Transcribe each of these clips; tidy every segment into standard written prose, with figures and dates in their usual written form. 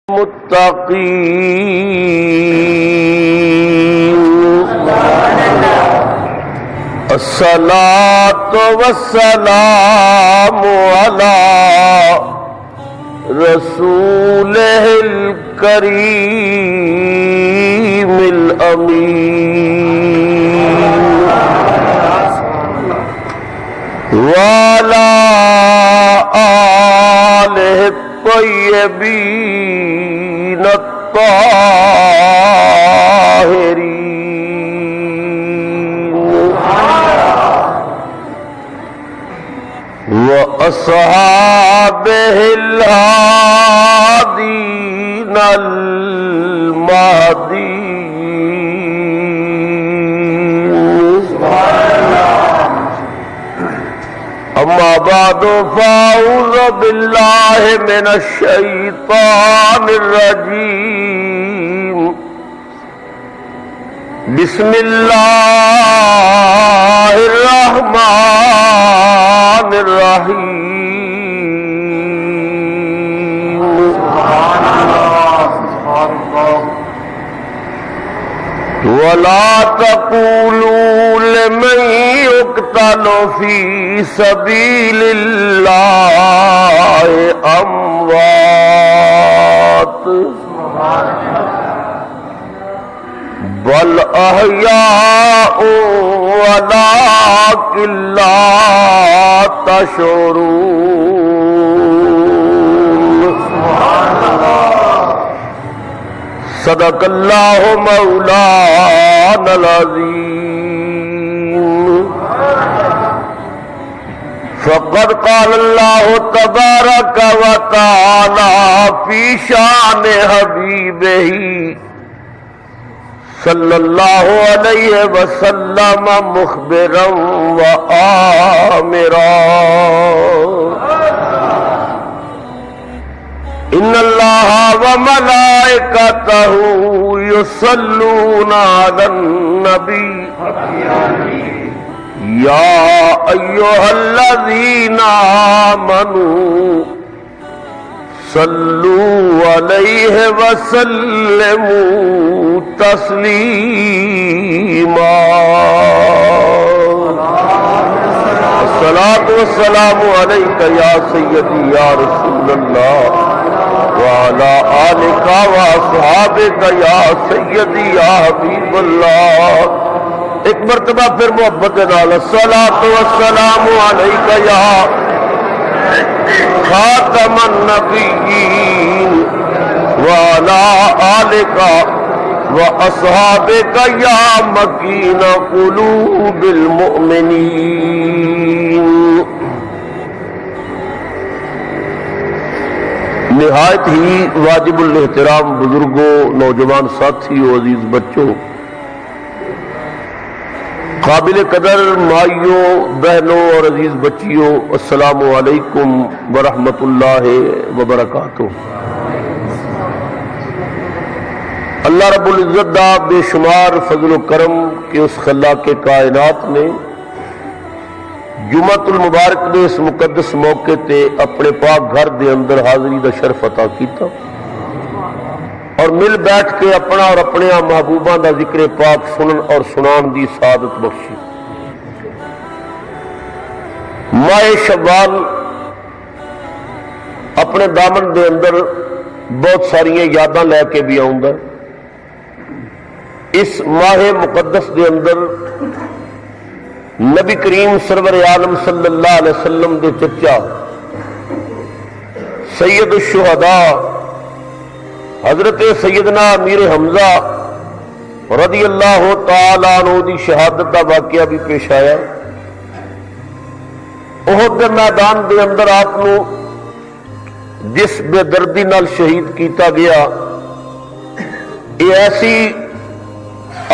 متقین الصلاۃ والسلام علی رسولہ الکریم الامین وعلی آلہ الطیبین الطاہرین وأصحابه الهادين المهديين أما بعد فأعوذ بالله من الشيطان الرجيم بسم الله الرحمن الرحيم ولا تقولوا لمن يقتل في سبيل الله أموات بل أحياء ولكن لا تشعرون صدق الله مولانا العظيم فقد قال الله تبارك وتعالى في شأن حبيبه صلی اللہ علیہ وسلم مخبرا وآمرا ان اللہ وملائکتہ یصلون علی النبی یا ایہا الذین آمنوا صلوا علیہ وسلموا تسلیما الصلاۃ والسلام علیک یا سیدی یا رسول اللہ وعلی آلک واصحابک یا سیدی یا حبیب اللہ. ایک مرتبہ پھر محبت نال الصلاۃ والسلام علیک یا خاتم النبیین وعلی آلک وَأَصْحَابِكَ يَا مَكِينَ قُلُوبِ الْمُؤْمِنِينَ. نہایت ہی واجب الاحترام بزرگوں، نوجوان ساتھیوں، عزیز بچوں، قابل قدر مائیوں، بہنوں اور عزیز بچیوں، السلام علیکم ورحمۃ اللہ وبرکاتہ. اللہ رب العزت دا بے شمار فضل و کرم کہ اس خلاق کائنات نے جمعۃ المبارک دے اس مقدس موقع تے اپنے پاک گھر دے اندر حاضری دا شرف عطا کیتا اور مل بیٹھ کے اپنا اور اپنے محبوباں دا ذکر پاک سنن اور سنان دی سعادت بخشی. ماہ شوال اپنے دامن دے اندر بہت ساری یاداں لے کے بھی آؤں. اس ماہ مقدس دے اندر نبی کریم سرور عالم صلی اللہ علیہ وسلم دے چچا سید الشہداء حضرت سیدنا امیر حمزہ رضی اللہ تعالی عنہ دی شہادت دا واقعہ بھی پیش آیا. احد دے میدان دے اندر آپ کو جس بے دردی نال شہید کیتا گیا، یہ ایسی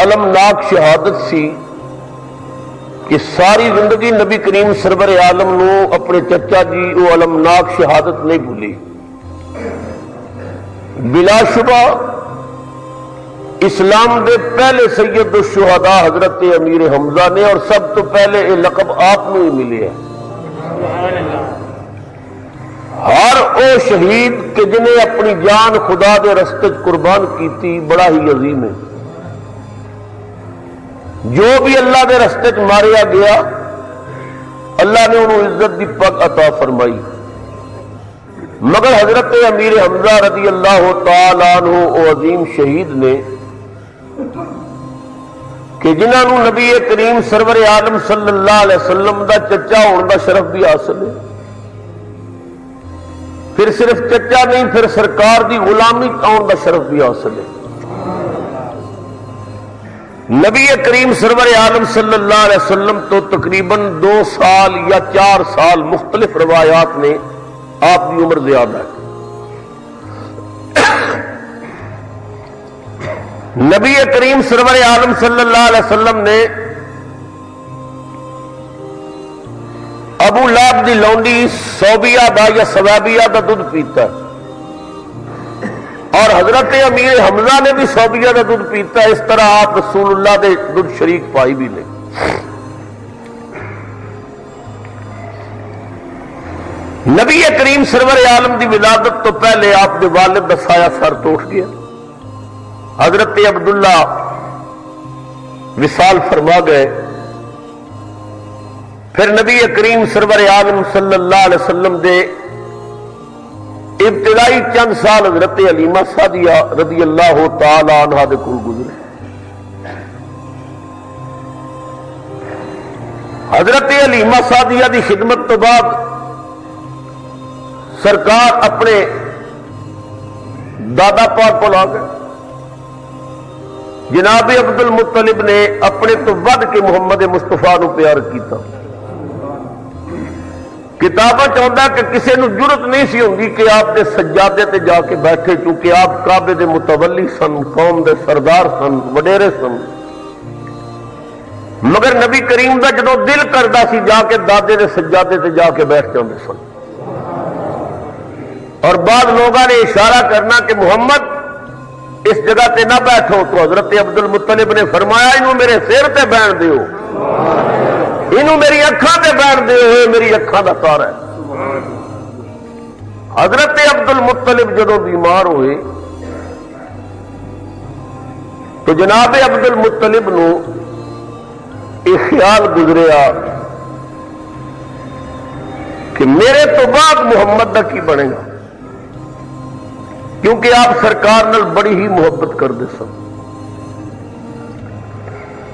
المناک شہادت سی کہ ساری زندگی نبی کریم سرور عالم نو اپنے چچا جی وہ المناک شہادت نہیں بھولی. بلا شبہ اسلام دے پہلے سید الشہداء حضرت امیر حمزہ نے، اور سب تو پہلے یہ لقب آپ کو ہی ملے ہے. ہر او شہید کہ جنہیں اپنی جان خدا دے رستے قربان کیتی بڑا ہی عظیم ہے. جو بھی اللہ دے رستے ماریا گیا اللہ نے انہوں عزت دی پگ عطا فرمائی. مگر حضرت امیر حمزہ رضی اللہ تعالی عنہ او عظیم شہید نے کہ جنہاں نو نبی کریم سرور عالم صلی اللہ علیہ وسلم دا چچا ہونے دا شرف بھی حاصل ہے. پھر صرف چچا نہیں، پھر سرکار دی غلامی آن دا شرف بھی حاصل ہے. نبی کریم سرور عالم صلی اللہ علیہ وسلم تو تقریباً 2 سال یا 4 سال مختلف روایات نے آپ کی عمر زیادہ ہے. نبی کریم سرور عالم صلی اللہ علیہ وسلم نے ابو لہب دی لونڈی صوبیہ دا یا سوابیہ دا دودھ پیتا ہے، اور حضرت امیر حمزہ نے بھی صوبیہ دا دودھ پیتا ہے. اس طرح آپ رسول اللہ دے دودھ شریک پائی بھی نہیں. نبی کریم سرور عالم دی ولادت تو پہلے آپ کے والد دا سایہ سر تو اٹھ گیا. حضرت عبداللہ وصال فرما گئے. پھر نبی کریم سرور عالم صلی اللہ علیہ وسلم دے ابتدائی چند سال حضرت حلیمہ سعدیہ رضی اللہ تعالی عنہا دے کول گزرے. حضرت حلیمہ سعدیہ دی خدمت تو بعد سرکار اپنے دادا پاک کو آ گئے. جناب عبد المطلب نے اپنے تو ود کے محمد مصطفیٰ نو پیار کیتا. کتاباں چاہتا کہ کسی نو جرت نہیں سی ہوندی کہ آپ دے سجادے تے جا کے بیٹھے، چونکہ آپ کعبے دے متولی سن، قوم دے سردار سن، وڈیرے سن. مگر نبی کریم دا جدوں دل کردا سی جا کے دادے دے سجادے تے جا کے بیٹھ جاندے سن. اور بعض لوگوں نے اشارہ کرنا کہ محمد اس جگہ تے نہ بیٹھو، تو حضرت عبد المطلب نے فرمایا انہوں میرے سر تے بیٹھ دیو، انہوں میری اکھاں تے بیٹھ دیو، یہ میری اکھاں دا تارا ہے. حضرت عبد المطلب جدوں بیمار ہوئے تو جناب عبد المطلب نو یہ خیال گزریا کہ میرے تو بعد محمد دا کی بنے گا، کیونکہ آپ سرکار نال بڑی ہی محبت کرتے سن.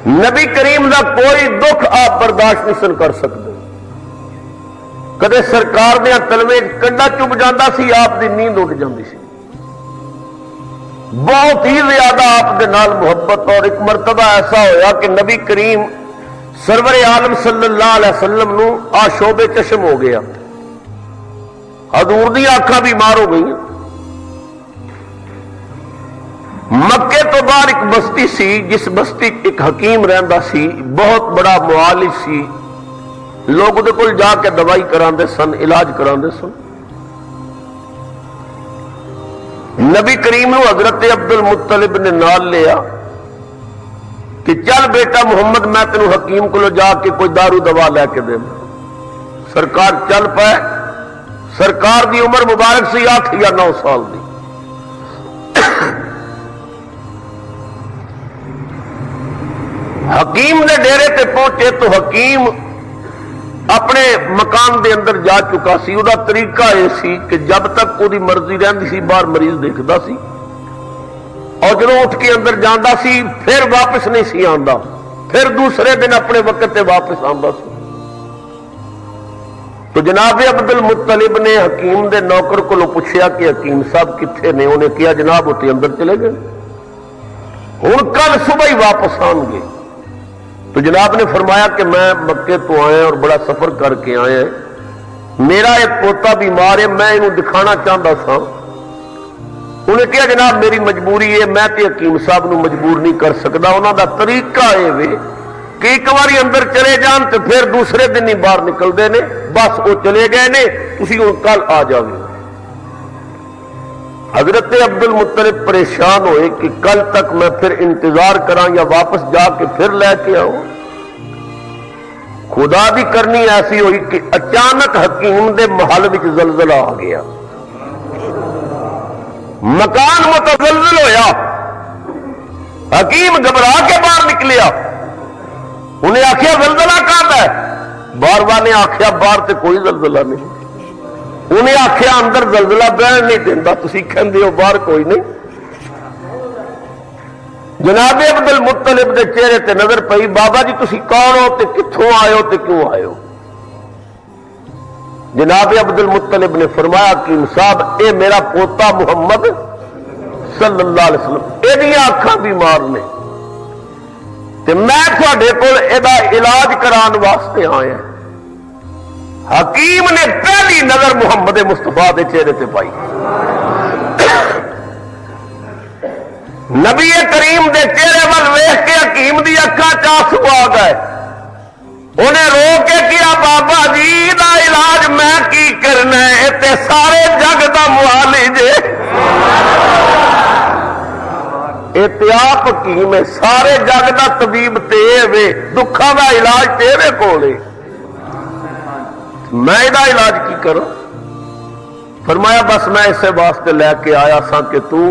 نبی کریم دا کوئی دکھ آپ برداشت نہیں سن کر سکتے. کدے سرکار دیا کلمے کنڈا چب جاتا سی، آپ دی نیند اٹھ جاتی سی. بہت ہی زیادہ آپ دے نال محبت. اور ایک مرتبہ ایسا ہویا کہ نبی کریم سرور عالم صلی اللہ علیہ وسلم نو آشوب چشم ہو گیا، حضور دی آنکھاں بیمار ہو گئی. مکے تو باہر ایک بستی سی، جس بستی ایک حکیم رہندا سی، بہت بڑا معالج سی. لوگ دے کول جا کے دوائی کراندے سن، علاج کراندے سن. نبی کریم نو حضرت عبد المطلب نے نال لیا کہ چل بیٹا محمد میں تینوں حکیم کو جا کے کوئی دارو دوا لے کے دے. سرکار چل پائے. سرکار دی عمر مبارک سی 8 یا 9 سال دی. حکیم نے ڈیرے تے پہنچے تو حکیم اپنے مکان دے اندر جا چکا سی. وہ طریقہ یہ سی کہ جب تک وہ مرضی رہندی سی باہر مریض دیکھتا سی، اور جب اٹھ کے اندر جانا سی پھر واپس نہیں سی آندا، پھر دوسرے دن اپنے وقت تے واپس آندا سی. تو جناب عبد المطلب نے حکیم دے نوکر کو پوچھا کہ حکیم صاحب کتنے نے؟ انہیں کیا جناب اتنے اندر چلے گئے، ہوں کل صبح ہی واپس آن گے. تو جناب نے فرمایا کہ میں مکے تو آیا اور بڑا سفر کر کے آیا، میرا ایک پوتا بیمار ہے، میں انہوں دکھانا چاہتا سا. انہیں کہا جناب میری مجبوری ہے، میں تے حکیم صاحب نو مجبور نہیں کر سکتا. انہوں دا طریقہ یہ کہ ایک باری اندر چلے جان تو پھر دوسرے دن ہی باہر نکلتے ہیں. بس وہ چلے گئے نے، تسی ہوں کل آ جاؤ. حضرت عبد المطلب پریشان ہوئے کہ کل تک میں پھر انتظار کراں یا واپس جا کے پھر لے کے آؤں. خدا دی کرنی ایسی ہوئی کہ اچانک حکیم دے محل وچ زلزلہ آ گیا. مکان متزلزل ہویا، حکیم گھبرا کے باہر نکلیا، انہیں آخیا زلزلہ کہاں ہے؟ باہر والے آخیا باہر تے کوئی زلزلہ نہیں، انہیں آخیا اندر زلزلہ بہن نہیں دینا، تسی کہندے ہو باہر کوئی نہیں۔ جناب عبد المطلب دے چہرے تے نظر پئی، بابا جی تسی کون ہو تے کتھوں آئے ہو تے کیوں آئے ہو؟ جناب عبد المطلب نے فرمایا کہ صاحب اے میرا پوتا محمد صلی اللہ علیہ وسلم یہ اکھاں بیمار نے تے میں تھوڑے کول ایدا علاج کران واسطے آیا۔ حکیم نے پہلی نظر محمد مصطفیٰ دے چہرے تے پائی، نبی کریم دے چہرے وال ویکھ کے حکیم دی اکھاں چ آنسو آ گئے، انہیں رو کے کیا بابا جی دا علاج میں کی کرنا ہے، تے سارے جگ دا موالی جے، آپ حکیم ہے، سارے جگ دا طبیب تے وے، دکھاں دا علاج تیرے کولے، میں دا علاج کی کروں؟ فرمایا بس میں اسے واسطے لے کے آیا سا کہ تو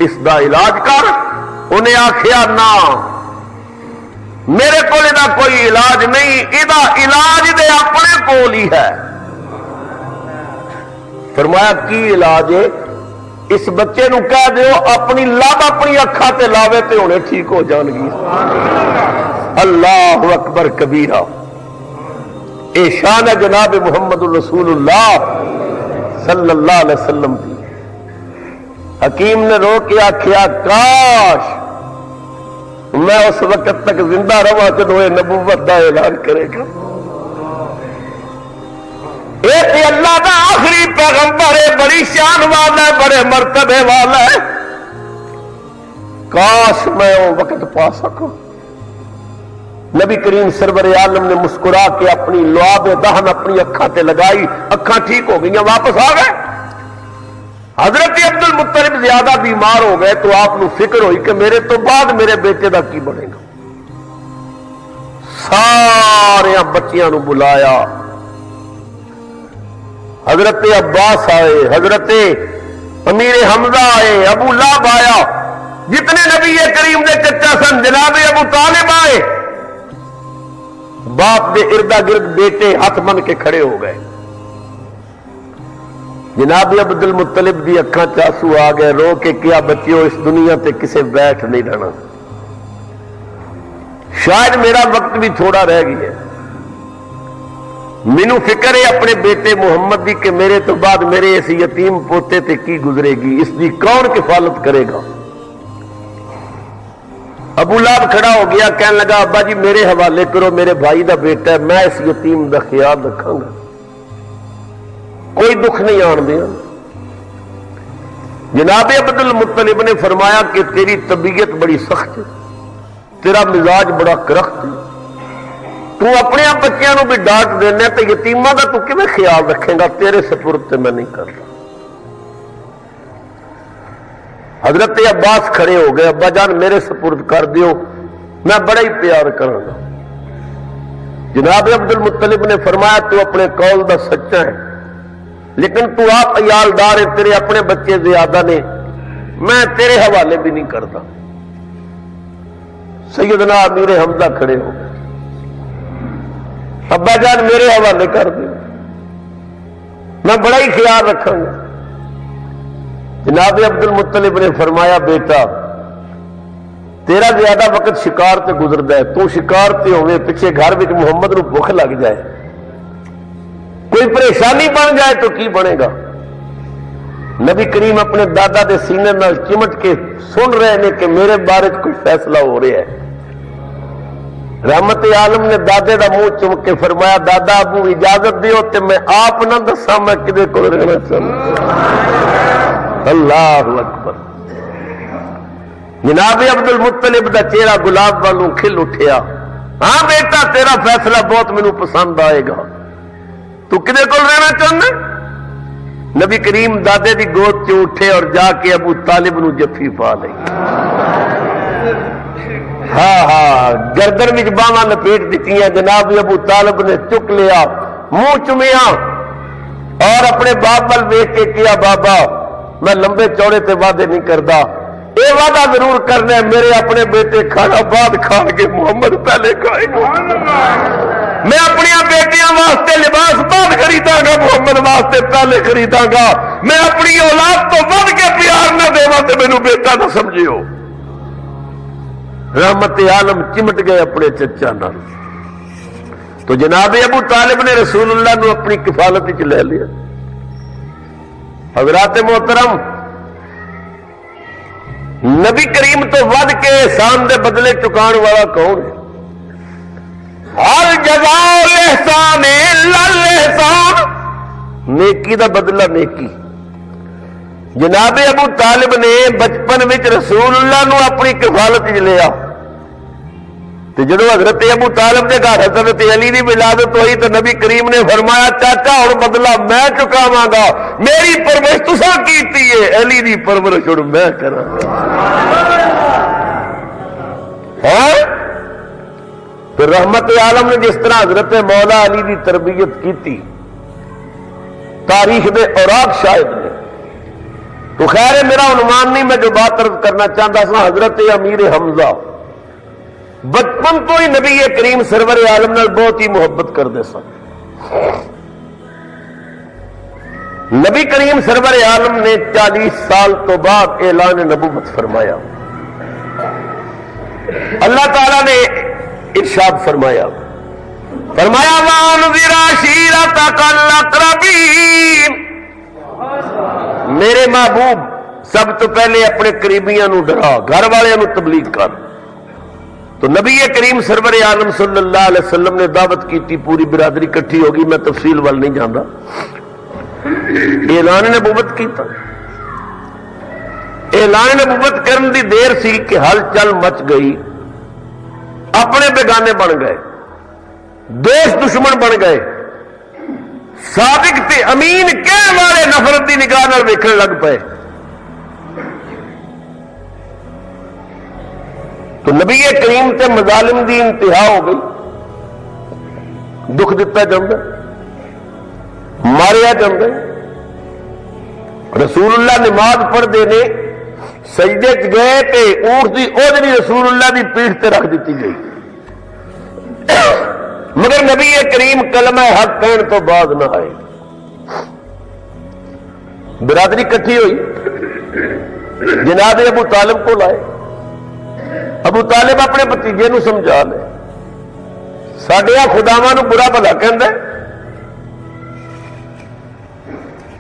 اس دا علاج کر۔ انہیں آخیا نہ میرے کو کوئی علاج نہیں، یہ علاج دے اپنے کول ہی ہے۔ فرمایا کی علاج ہے؟ اس بچے نو کہہ دیو اپنی لب اپنی اکھا تے لاوے تے ہونے ٹھیک ہو جان گی۔ اللہ اکبر کبیرہ، اے شان ہے جناب محمد رسول اللہ صلی اللہ علیہ وسلم کی۔ حکیم نے رو کے آخیا کاش میں اس وقت تک زندہ رہا جب یہ نبوت کا اعلان کرے گا۔ ایک اللہ کا آخری پیغمبر ہے، بڑی شان والا ہے، بڑے مرتبے والا ہے، کاش میں وہ وقت پا سکوں۔ نبی کریم سرور عالم نے مسکرا کے اپنی لعاب دہن اپنی اکھاں تے لگائی، اکھاں ٹھیک ہو گئی، واپس آ گئے۔ حضرت عبد المطلب زیادہ بیمار ہو گئے تو آپ کو فکر ہوئی کہ میرے تو بعد میرے بیٹے دا کی بنے گا۔ سارے بچیاں نو بلایا، حضرت عباس آئے، حضرت امیر حمزہ آئے، ابو لہب آیا، جتنے نبی کریم دے چچا سن، جناب ابو طالب آئے، باپ دے اردا گرد بیٹے ہاتھ بن کے کھڑے ہو گئے۔ جناب عبد المطلب دی اکھاں چاسو آ گئے، رو کے کیا بچیو اس دنیا تے کسے بیٹھ نہیں رہنا، شاید میرا وقت بھی تھوڑا رہ گیا ہے، مینوں فکر ہے اپنے بیٹے محمد دی کہ میرے تو بعد میرے اس یتیم پوتے تے کی گزرے گی، اس دی کون کفالت کرے گا؟ ابو لہب کھڑا ہو گیا، کہنے لگا ابا جی میرے حوالے کرو، میرے بھائی دا بیٹا ہے، میں اس یتیم دا خیال رکھاں گا، کوئی دکھ نہیں آن دیا۔ جناب عبد المطلب نے فرمایا کہ تیری طبیعت بڑی سخت ہے، تیرا مزاج بڑا کرخت ہے، تو اپنے بچیاں نو بھی ڈانٹ دینا تو یتیماں دا تو کیویں خیال رکھے گا؟ تیرے سپرد تے میں نہیں کرتا۔ حضرت عباس کھڑے ہو گئے، ابا جان میرے سپرد کر دیو، میں بڑا ہی پیار کراں گا۔ جناب عبد المطلب نے فرمایا تو اپنے قول دا سچا ہے، لیکن تو آپ عیالدار ہے، تیرے اپنے بچے زیادہ نے، میں تیرے حوالے بھی نہیں کرتا۔ سیدنا امیر حمزہ کھڑے ہو گئے، ابا جان میرے حوالے کر دیں، میں بڑا ہی خیال رکھوں گا۔ جناب عبد المطلب نے فرمایا بیٹا تیرا زیادہ وقت شکار تے گزردا ہے، تو شکار تے ہوئے پیچھے گھر وچ محمد نو بھوک لگ جائے، کوئی پریشانی بن جائے تو کی بنے گا؟ نبی کریم اپنے دادا دے سینے نال چمٹ کے سن رہے ہیں کہ میرے بارے کوئی فیصلہ ہو رہا ہے۔ رحمت عالم نے دادے دا منہ چم کے فرمایا دادا ابو اجازت دیو تے میں آپ نہ دساں میں کدے کول رہنا چاہتا۔ اللہ اکبر۔ جناب عبد المطلب دا چہرہ گلاب والوں کھل اٹھیا، ہاں بیٹا تیرا فیصلہ بہت مینوں پسند آئے گا، تو کدے کول رہنا چاہنا؟ نبی کریم دادے دی گود چ اٹھے اور جا کے ابو طالب نو جفی پا لئی، ہاں گردن وچ باواں لپیٹ دتیاں، جناب ابو طالب نے چک لیا، منہ چومیا اور اپنے باپ ول ویکھ کے کیا بابا میں لمبے چوڑے تے وعدے نہیں کرتا، یہ وعدہ ضرور کرنا ہے میرے اپنے بیٹے کھانا بعد کھا کے محمد پہلے کھائے گا، میں اپنی بیٹیاں واسطے لباس بعد خریدا گا، محمد واسطے پہلے خریدا گا، میں اپنی اولاد تو ود کے پیار نہ دے تو مینو بیٹا نہ سمجھو۔ رحمت عالم چمٹ گئے اپنے چچا نال، تو جناب ابو طالب نے رسول اللہ نو اپنی کفالت وچ لے لیا۔ حضرات محترم، نبی کریم تو ود کے احسان دے بدلے چکان والا کون ہے؟ ہر جزاء الاحسان الا الاحسان، نیکی دا بدلہ نیکی۔ جناب ابو طالب نے بچپن وچ رسول اللہ نو اپنی کفالت وچ لیا، تو جدو حضرت ابو طالب کے گھر حضرت علی کی ولادت ہوئی تو نبی کریم نے فرمایا چاچا اور بدلہ میں چکاواں گا، میری پرورش تساں کیتی ہے، علی دی پرورش اور میں کراں گا۔ تو رحمت عالم نے جس طرح حضرت مولا علی کی تربیت کی تاریخ دے اوراق شاہد نے، تو خیر میرا عنوان نہیں، میں جو بات عرض کرنا چاہتا سا، حضرت امیر حمزہ بچپن تو ہی نبی کریم سرور عالم نال بہت ہی محبت کرتے سن۔ نبی کریم سرور عالم نے 40 سال تو بعد اعلان نبوت فرمایا، اللہ تعالی نے ارشاد فرمایا وَأَنذِرْ عَشِيرَتَكَ الْأَقْرَبِينَ، میرے محبوب سب تو پہلے اپنے قریبیاں نو ڈرا، گھر والوں نو تبلیغ کر۔ تو نبی کریم سرور عالم صلی اللہ علیہ وسلم نے دعوت کی تھی، پوری برادری کٹھی ہوگی، میں تفصیل وال نہیں جانتا، اعلان نبوت کیتا۔ اعلان نبوت کرن دی دیر سی کہ ہل چل مچ گئی، اپنے بیگانے بن گئے، دوست دشمن بن گئے، صادق تے امین کہنے والے نفرت دی نگاہ نال ویکھن لگ پئے۔ تو نبی کریم تے مظالم دی انتہا ہو گئی، دکھ دتا جاندہ، ماریا جاندہ۔ رسول اللہ نماز پڑھتے نے سجدے چ گئے تے اونٹ دی اوجڑی رسول اللہ دی پیٹھ تے رکھ دیتی گئی، مگر نبی کریم کلمہ حق کہنے تو بعد نہ آئے۔ برادری کٹھی ہوئی، جناب ابو طالب کو لائے، ابو طالب اپنے بھتیجے نو سمجھا لے، سڈیا خداواں نو برا بھلا کہندا ہے،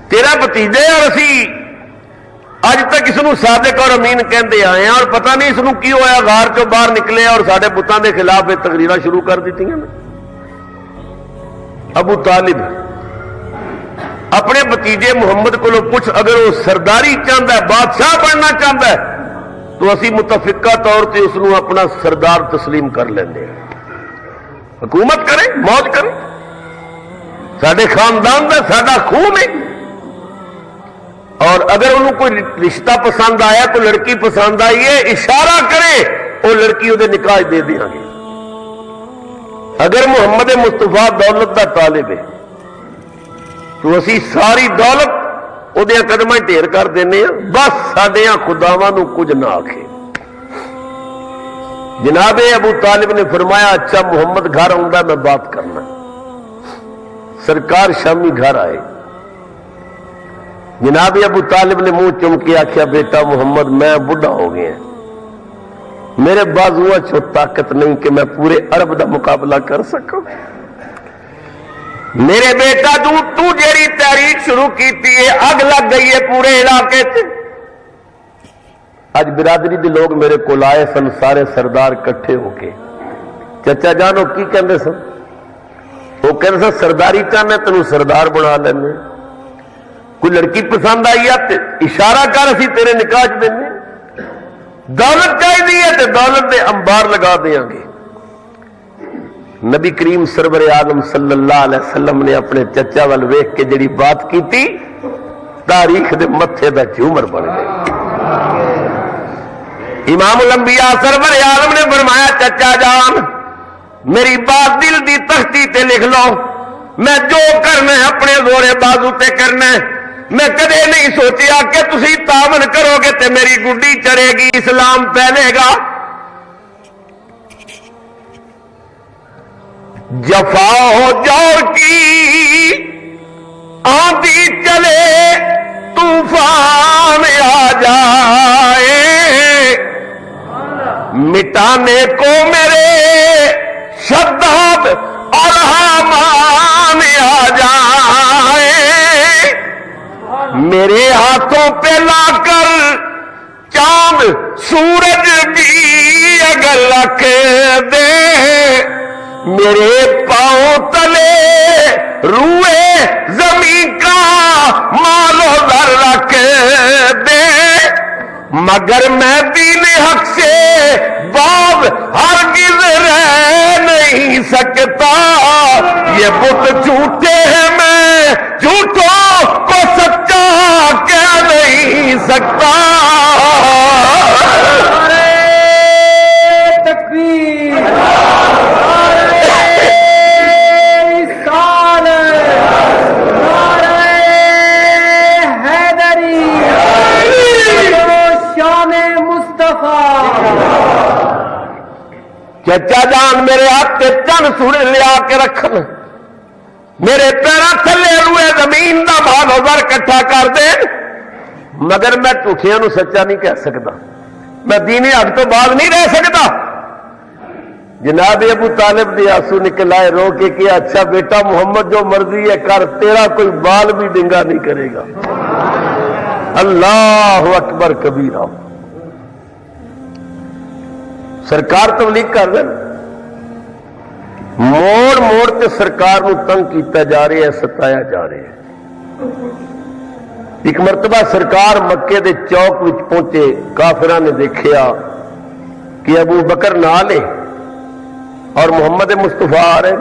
تیرا بھتیجا اور اسی اج تک اس نو صادق اور امین کہندے آئے ہیں، اور پتہ نہیں اس نو کی ہویا، غار چوں باہر نکلے اور سارے بتاں دے خلاف یہ تقریراں شروع کر دیتی ہیں۔ ابو طالب اپنے بھتیجے محمد کو پوچھ، اگر وہ سرداری چاہتا ہے، بادشاہ بننا چاہتا ہے، تو اسی متفقہ طور سے اس نو اپنا سردار تسلیم کر لیں، حکومت کرے، موج کرے، سارے خاندان کا ساڈا خون ہے۔ اور اگر انہوں کوئی رشتہ پسند آیا، کوئی لڑکی پسند آئی ہے، اشارہ کرے، وہ لڑکی وہ نکاح دے دیا گے۔ اگر محمد مصطفیٰ دولت کا طالب ہے تو اسی ساری دولت وہ قدم ڈھیر کر دینے، بس سڈیا خداواں نو کچھ نہ آکھے۔ جناب ابو طالب نے فرمایا اچھا محمد گھر آؤں میں بات کرنا۔ سرکار شامی گھر آئے، جناب ابو طالب نے منہ چم کے آخیا بیٹا محمد میں بڑھا ہو گیا، میرے بازو چ طاقت نہیں کہ میں پورے عرب دا مقابلہ کر سکوں، میرے بیٹا تو جیڑی تحریک شروع کیتی ہے اگ لگ گئی ہے پورے علاقے سے۔ اج برادری دے لوگ میرے کو آئے سن، سارے سردار کٹھے ہو کے، چچا جان وہ کی کہندے سن؟ وہ کہندے سن سرداری چاہنا تینوں سردار بنا لینے، کوئی لڑکی پسند آئی ہے اشارہ کر اسی تیرے نکاح چ دینے، دولت چاہیے تو دولت دے انبار لگا دیاں گے۔ نبی کریم سرور عالم صلی اللہ علیہ وسلم نے اپنے چچا وال ویکھ کے جڑی بات کی تھی، تاریخ دے متھے دا جھومر بن گئی۔ امام الانبیاء سرور عالم نے فرمایا چچا جان میری بات دل دی تختی تے لکھ لو، میں جو کرنا ہے اپنے زور بازو تے کرنا ہے، میں کدے نہیں سوچیا کہ تسی تعاون کرو گے تے میری گڈی چڑھے گی، اسلام پھیلے گا۔ جفا ہو جور کی آندھی چلے طوفان آ جائے، مٹانے کو میرے شداد اور حامان آ جائے، میرے ہاتھوں پہ لا کر چاند سورج بھی اگر رکھ دے، میرے پاؤں تلے روئے زمین کا مال و زر رکھ دے، مگر میں دین حق سے باز ہرگز رہ نہیں سکتا، یہ بت جھوٹے ہیں میں جھوٹوں کو سچا کہہ نہیں سکتا۔ چچا جان میرے ہاتھ چند سورج لیا کے رکھن، میرے پیروں تھلے روئے زمین دا مال و زر کٹھا کر دے، مگر میں جھوٹیاں نو سچا نہیں کہہ سکتا، میں دین حق تو باز نہیں رہ سکتا۔ جناب ابو طالب دی آنسو نکل آئے، رو کے کیا اچھا بیٹا محمد جو مرضی ہے کر، تیرا کوئی بال بھی ڈنگا نہیں کرے گا۔ اللہ اکبر کبیرہ۔ سرکار تبلیغ کر دیں، موڑ موڑ تے سرکار نو تنگ کیتا جا رہا ہے، ستایا جا رہا ہے۔ ایک مرتبہ سرکار مکے دے چوک وچ پہنچے، کافراں نے دیکھیا کہ ابو بکر نال ہے اور محمد مصطفیٰ آ رہے،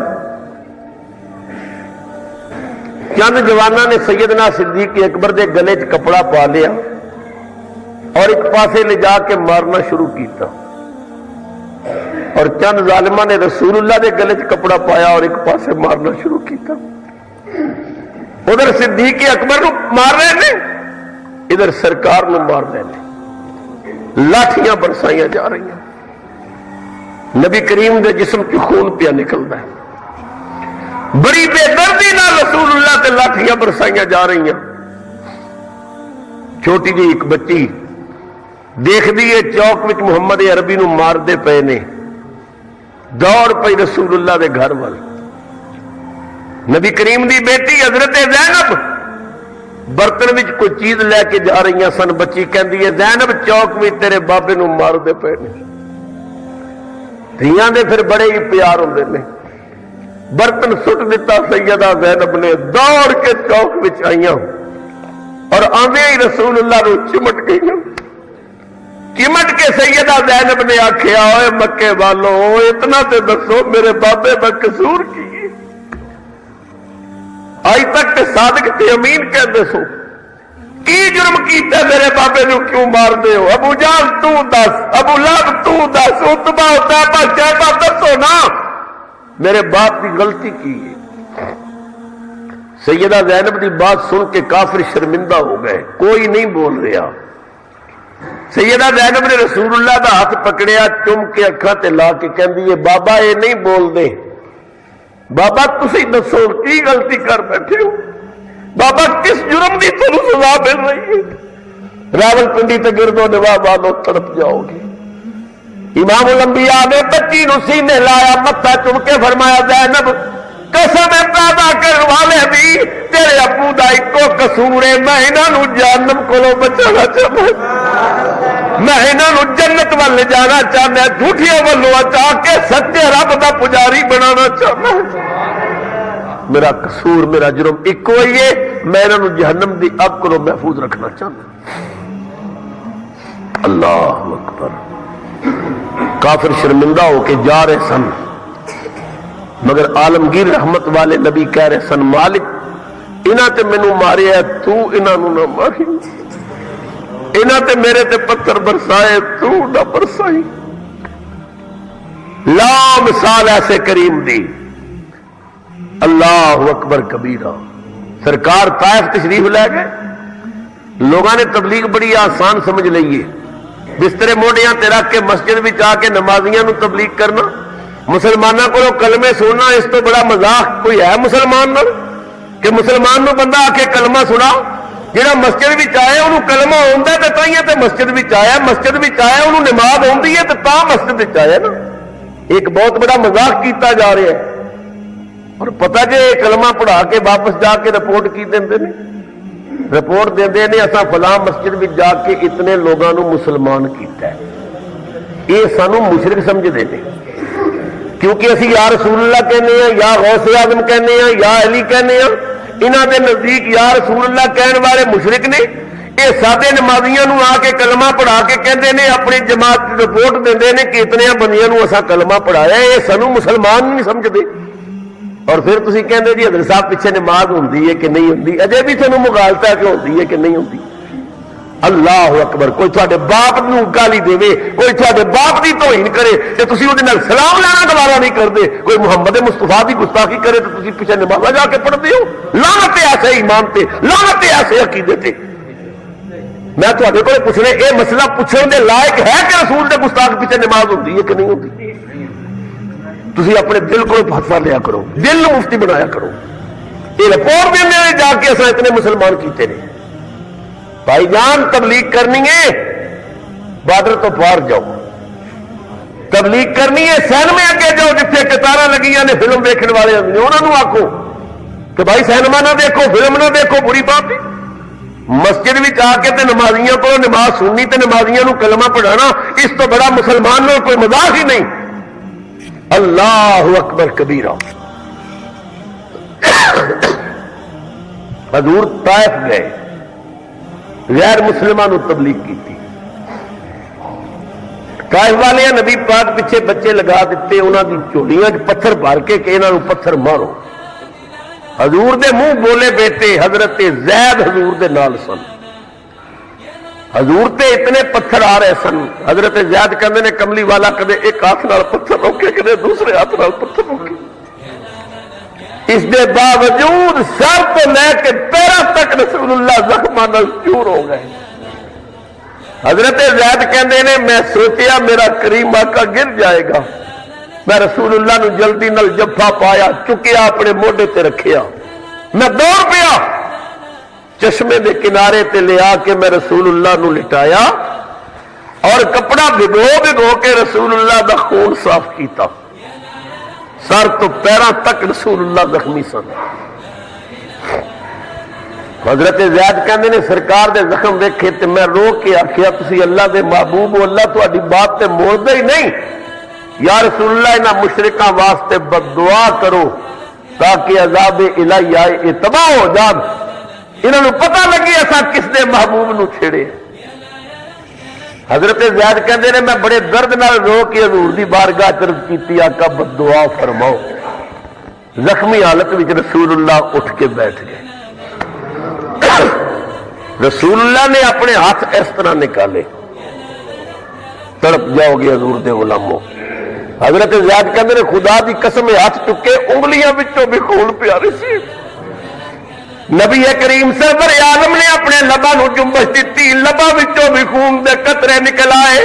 چند جواناں نے سیدنا صدیق اکبر دے گلے چ کپڑا پا لیا اور ایک پاسے لے جا کے مارنا شروع کیتا، اور چند ظالمہ نے رسول اللہ دے گلے چ کپڑا پایا اور ایک پاسے مارنا شروع کیتا۔ ادھر صدیق اکبر نو مار رہے ہیں، ادھر سرکار نو مار رہے ہیں، لاٹھیاں برسائیاں جا رہی ہیں، نبی کریم دے جسم کی خون پیا نکلتا ہے، بڑی بے دردی نہ رسول اللہ تے لاٹھیاں برسائیاں جا رہی ہیں۔ چھوٹی جی ایک بچی دیکھ دیئے چوک وچ محمد عربی نو مار دے پے نے، دوڑ پئی رسول اللہ دے گھر وال، نبی کریم دی بیٹی حضرت زینب برتن وچ کوئی چیز لے کے جا رہی ہیں سن، بچی کہندی ہے زینب چوک وچ تیرے بابے نو مار دے پے نے۔ دھیاں دے پھر بڑے ہی پیار ہوندے نے، برتن سٹ دیتا سیدہ زینب نے، دوڑ کے چوک وچ آئیاں اور آندے ہی رسول اللہ نو چمٹ گئیاں۔ چمٹ کے سیدہ زینب نے آکھیا اوے مکے والو اتنا تے دسو میرے بابے دا قصور کی، آج تک تے صادق تے امین کہندے سو، کی جرم کیتا میرے بابے نو کیوں مار دے ہو؟ ابو جہل تو دس، ابو لہب تو دس، عتبہ عتیبہ شیبہ دسو نا میرے باپ کی غلطی کی ہے۔ سیدہ زینب دی بات سن کے کافر شرمندہ ہو گئے، کوئی نہیں بول رہا۔ سیدہ زینب نے رسول اللہ دا ہاتھ پکڑیا، چم کے اکھاں تے لا کے کہندی ہے بابا یہ نہیں بول دے، بابا تسی دسو کی غلطی کر بیٹھے ہو؟ بابا کس جرم دی تمہیں سزا مل رہی ہے؟ راول پنڈی تے گردو نواح والو تڑپ جاؤ گے۔ امام الانبیاء نے بچی نو سینے لایا، متھا چم کے فرمایا زینب قسم پیدا کرنے والے بھی تیرے ابو دا ایکو قصور ہے، میں انہاں نو جہنم کولوں بچانا چاہتا، میں انہاں نو جنت وال لے جانا چاہتا، جھوٹیاں والوں بچا کے سچے رب دا پجاری بنانا چاہتا۔ میرا قصور میرا جرم ایکو ہی ہے، میں انہاں نو جہنم دی اگ کولوں محفوظ رکھنا چاہتا۔ اللہ اکبر۔ کافر شرمندہ ہو کے جا رہے سن، مگر عالمگیر رحمت والے نبی کہہ رہے سن مالک انہاں تے مینوں ماریا تو انہاں نو نہ ماری، انہاں تے میرے تے پتھر برسائے تو نہ برسائی۔ لا مثال ایسے کریم دی۔ اللہ اکبر کبیرہ۔ سرکار طائف تشریف لے گئے، لوگوں نے تبلیغ بڑی آسان سمجھ لئیے، بسترے موڈیاں تے رکھ کے مسجد بھی آ کے نمازیاں نو تبلیغ کرنا، مسلمانوں کو کلمے سننا، اس تو بڑا مذاق کوئی ہے مسلمان نال کہ مسلمان نو بندہ آ کے کلمہ سنا؟ جہاں مسجد بھی آیا انہوں کلمہ آتا ہے تو تے مسجد بھی آیا، مسجد بھی آیا انہوں نماز آتی ہے تو مسجد آیا نا۔ ایک بہت بڑا مذاق کیتا جا رہا ہے، اور پتہ کہ کلمہ پڑھا کے واپس جا کے رپورٹ کی دیں نے، رپورٹ دے نے اساں فلاں مسجد بھی جا کے اتنے لوگوں نو مسلمان کیتا ہے۔ یہ سانو مشرک سمجھتے ہیں، کیونکہ اسی یا رسول اللہ کہنے ہیں، یا غوث اعظم کہنے ہیں، یا علی کہنے ہیں، انہاں دے نزدیک یا رسول اللہ کہنے والے مشرک نے۔ یہ سادے نمازیاں نو آ کے کلمہ پڑھا کے کہندے نے، اپنی جماعت رپورٹ دیندے نے کہ اتنے بندیاں نو اساں کلمہ پڑھایا، یہ سانو مسلمان نہیں سمجھتے۔ اور پھر تسی کہندے جی حضرت صاحب پیچھے نماز ہوندی ہے کہ نہیں ہوندی، اجے بھی تانوں مغالطہ کہ ہوندی ہے کہ نہیں ہوندی۔ اللہ اکبر، کوئی تھوڑے باپ نو گالی دے، کوئی تھوڑے باپ کی توہین کرے تو تسی وہ سلام لینا گوارا نہیں کرتے، کوئی محمد مصطفیٰ کی گستاخی کرے تو تسی پیچھے نمازہ جا کے پڑھتے ہو۔ لعنت ایسے ایمان تے، لعنت ایسے عقیدے تے۔ میں تھوڑے کو پوچھنا، یہ مسئلہ پوچھنے دے لائق ہے کہ رسول دے گستاخ پیچھے نماز ہوتی ہے کہ نہیں ہوتی؟ تسی اپنے دل کو فیصلہ لیا کرو، دل نو مفتی بنایا کرو۔ یہ رپورٹ دینے جا کے اصل اتنے مسلمان کیتے ہیں۔ بھائی جان تبلیغ کرنی ہے بارڈر تو پار جاؤ، تبلیغ کرنی ہے سینمے اگے جاؤ جتنے قطاریں لگیاں نے فلم دیکھنے والے انہوں نے آخو کہ بھائی سینما نہ دیکھو، فلم نہ دیکھو، بری بات ہے۔ مسجد بھی آ کے تے نمازیاں کو نماز سننی تے نمازیاں نو کلمہ پڑھانا، اس تو بڑا مسلمان نو کوئی مذاق ہی نہیں۔ اللہ اکبر کبیرہ۔ حضور طائف گئے، غیر مسلمانوں تبلیغ کی تھی۔ طائف والے نبی پاک پیچھے بچے لگا دیتے، انہوں کی چولیاں پتھر بھر کے کہ انہوں پتھر مارو۔ حضور دے منہ بولے بیٹے حضرت زید حضور دے نال سن، حضور تے اتنے پتھر آ رہے سن، حضرت زید کہندے نے کملی والا کدے ایک ہاتھ نال پتھر روکے، کدے دوسرے ہاتھ نال پتھر روکے۔ اس دے باوجود سر تو لے کے پیروں تک رسول اللہ زخماں نال چور ہو گئے۔ حضرت زید کہندے نے میں سوچیا میرا کریم آقا گر جائے گا، میں رسول اللہ نو جلدی نال جفا پایا، چکیا اپنے موڈے تے رکھیا، میں دوڑ پیا چشمے دے کنارے تے لے آ کے میں رسول اللہ نو لٹایا اور کپڑا بھگو بھگو کے رسول اللہ دا خون صاف کیتا۔ سر تو پیروں تک رسول اللہ زخمی سن۔ حضرت زید کہندے نے سرکار دے زخم دیکھے تے میں رو کے آخیا تسی اللہ دے محبوب ہو، اللہ تہاڈی بات تے موڑدے ہی نہیں، یا رسول اللہ انہاں مشرکاں واسطے بد دعا کرو تاکہ عذاب الہی آئے، یہ تباہ ہو جان، انہاں نوں پتہ لگی اساں کس دے محبوب نو چھیڑے۔ حضرت زید کہندے نے میں بڑے درد نال رو کے حضور دی بارگاہ عرض کیتی، آقا بد دعا فرماؤ۔ زخمی حالت وچ رسول اللہ اٹھ کے بیٹھ گئے۔ رسول اللہ نے اپنے ہاتھ اس طرح نکالے، تڑپ جاؤ گے حضور دے غلاموں۔ حضرت زید کہندے نے خدا دی قسم ہاتھ چکے، انگلیاں وچوں بھی خون پیارے سی۔ نبی کریم سرور عالم نے اپنے لباں نو جنبش دیتی، لباں وچوں بھی خون دے قطرے نکل آئے،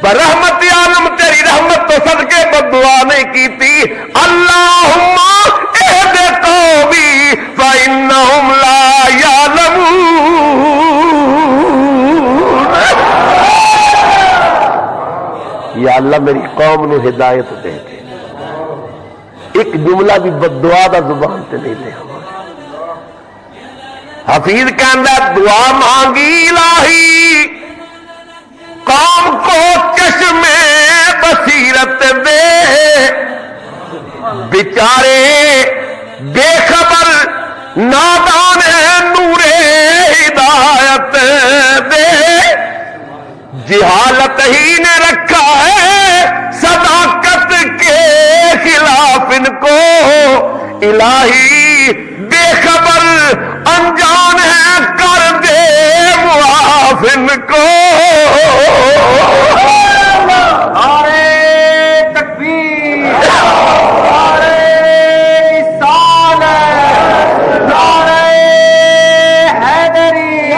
پر رحمت عالم تیری رحمت تو صدقے بد دعا نہیں کیتی، اللہم اہد قومی فإنہم لا یعلمون۔ یا اللہ میری قوم نو ہدایت دے دے۔ ایک جملہ بھی بد دعا دا زبان تے نہیں لے۔ حفیظ کہندا دعا مانگی الہی قوم کو چشم بصیرت دے، بیچارے بے خبر نادان نور ہدایت دے، جہالت ہی نے رکھا ہے صداقت کے خلاف ان کو، الہی بے خبر انجان ہے کر دے معاف ان کو۔ نعرے تکبیر، نعرے رسالت، نعرے حیدری،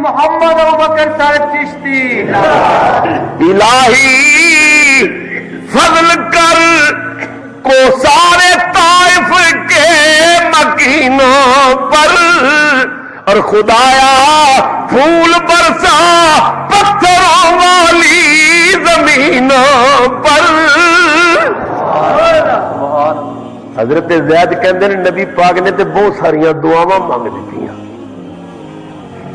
محمد ابو بکر صاحب چشتی الہی فضل کر کو سارے طائف کے مکینوں پر اور خدایا پھول برسا پتھروں والی زمینوں پر. حضرت زید کہندے نے نبی پاک نے تے بہت ساریاں دعاواں مانگ دیتیاں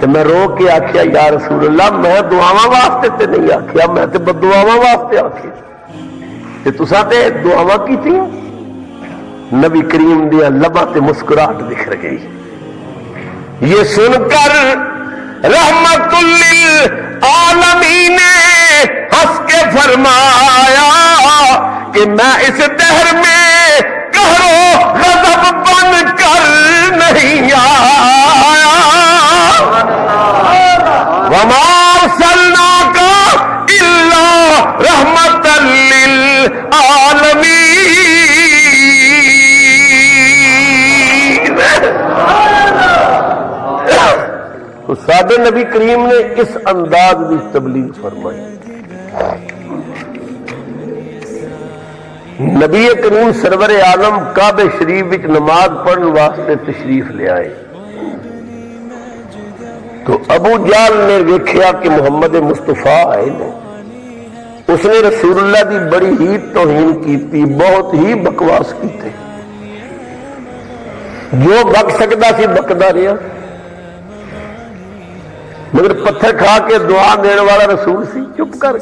تے میں رو کے آکھیا یا رسول اللہ میں دعاواں واسطے تے نہیں آکھیا میں تے بدعاواں واسطے آکھیا تے تساں تے دعاواں کیتیاں. نبی کریم دیا لباں تے مسکراہٹ بکھر گئی. یہ سن کر رحمت للعالمین نے ہنس کے فرمایا کہ میں اس دہر میں قہر و غضب بن کر نہیں آیا. وما ارسلناک الا رحمت للعالمین. تو سادے نبی کریم نے اس انداز کی تبلیغ فرمائی. نبی کریم سرور عالم کعبے شریف وچ نماز پڑھن واسطے تشریف لے آئے تو ابو جہل نے ویکھیا کہ محمد مصطفیٰ آئے نے. اس نے رسول اللہ دی بڑی ہی توہین کیتی, بہت ہی بکواس کیتے. جو بک سکتا سی بکدا رہا مگر پتھر کھا کے دعا دینے والا رسول سی چپ کر.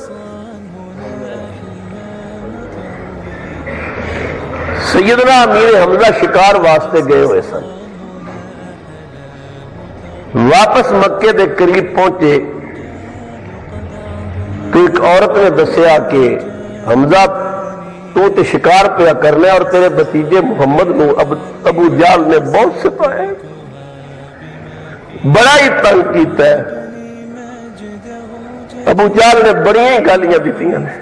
سیدنا امیر حمزہ شکار واسطے گئے ہوئے سن. واپس مکے دے قریب پہنچے تو ایک عورت نے دسیا کہ حمزہ تو تے شکار پیا کرنا اور تیرے بتیجے محمد نو ابو جہل نے بہت ستایا, بڑا ہی تنگ کیتا ہے. ابو جہل نے بڑی گالیاں دیتی نے.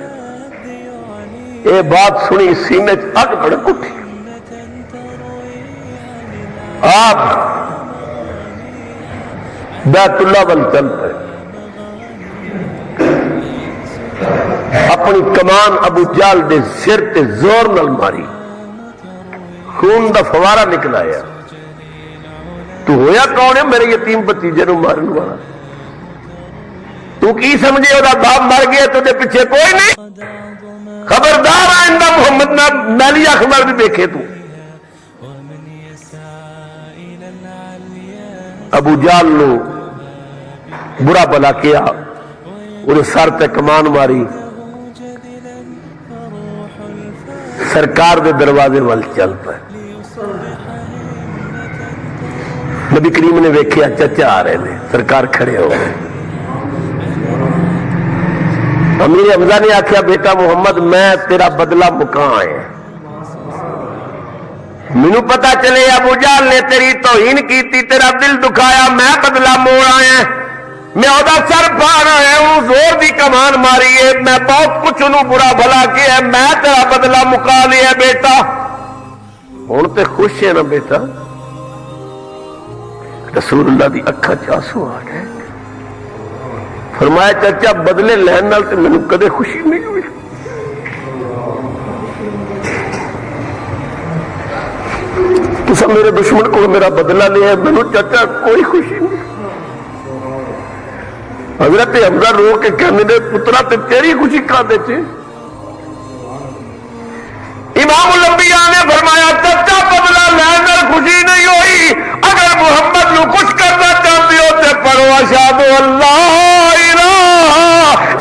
یہ بات سنی سینے اگ بڑک اٹھی. آپ بیت اللہ ول چل پے. اپنی کمان ابو جہل دے سر تے زور نال ماری, خون دا فوارا نکل آیا. تو ہویا کون ہے میرے یتیم بتیجے نو مارن والا؟ تو کی سمجھے وہ باپ مر گیا تو دے پیچھے کوئی نہیں؟ خبردار آئندہ محمد نہ میلی اخبار بھی دیکھے. تو ابو جہل نو برا بلا کیا, انہیں سر تے کمان ماری, سرکار دے دروازے وال چل پے. نبی کریم نے ویکھیا چچا آ رہے ہیں, سرکار کھڑے ہو گئے. امیر حمزہ نے آخیا بیٹا محمد میں تیرا بدلہ مکاں آئے, مینوں پتا چلے ابو جہل نے تیری توہین کیتی, تیرا دل دکھایا, میں بدلہ موڑ آیا, میں وہ سر پھاڑ آیا ہوں, زور دی کمان ماری ہے, میں بہت کچھ انہوں برا بھلا کیا, میں تیرا بدلہ مکا لیا بیٹا. ہوں تے خوش ہے نا بیٹا؟ رسول اللہ دی اکھاں چ آنسو آ گئے. فرمایا چچا بدلے لین نال تے مینوں کدے خوشی نہیں ہوئی. تسا میرے دشمن کو میرا بدلہ لیا, مینوں چچا کوئی خوشی نہیں. حضرت حمزہ رو کے کہنے پترا تے تیری خوشی کھاتے تھے. امام الانبیاء نے فرمایا چچا بدلہ لین نال خوشی نہیں ہوئی, اگر محمد نو خوش کرنا چاہتے ہو تے پڑھو اشہد اللہ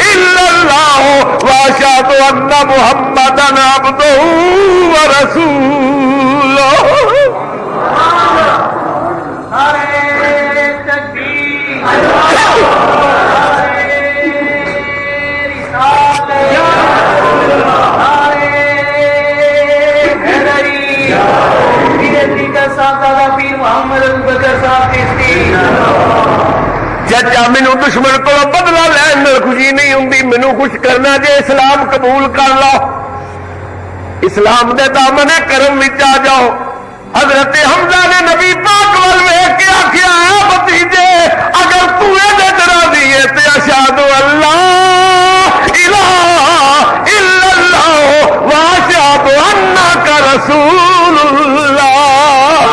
الا اللہ واشہد ان محمدا عبدہ ورسولہ. چچا مینوں دشمن کو بدلہ لین میں خوشی نہیں ہوں, مینوں خوش کرنا جے اسلام قبول کر لو, اسلام دے دامن کرم وچ آ جاؤ. حضرت حمزہ نے نبی پاک وال ویکھ کے آخیا ہے بھتیجے اگر تو یہ راضی ہے تے اشہد اللہ الہ الا اللہ واشہد انک رسول اللہ.